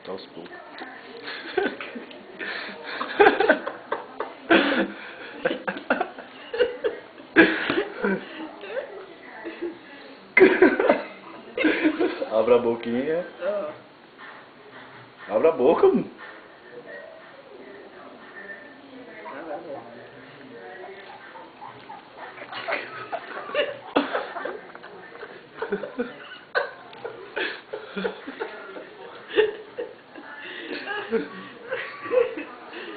Tá aos poucos. Abra a boquinha. Abra a boca, mano.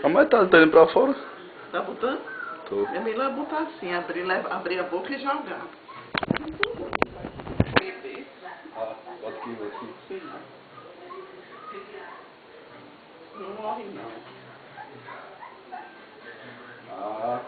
A mãe tá indo pra fora? Tá botando? Tô. É melhor botar assim, abrir a boca e jogar. Ah, bota aqui, bota aqui. Sim. Não morre não. Ah.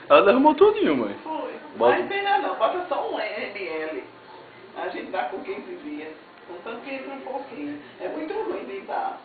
Ela derramou tudinho, mãe. Foi. Bota. Mas pena não, bota só um ml. A gente dá com 15 dias. Contanto que entra um pouquinho. É muito ruim de dar.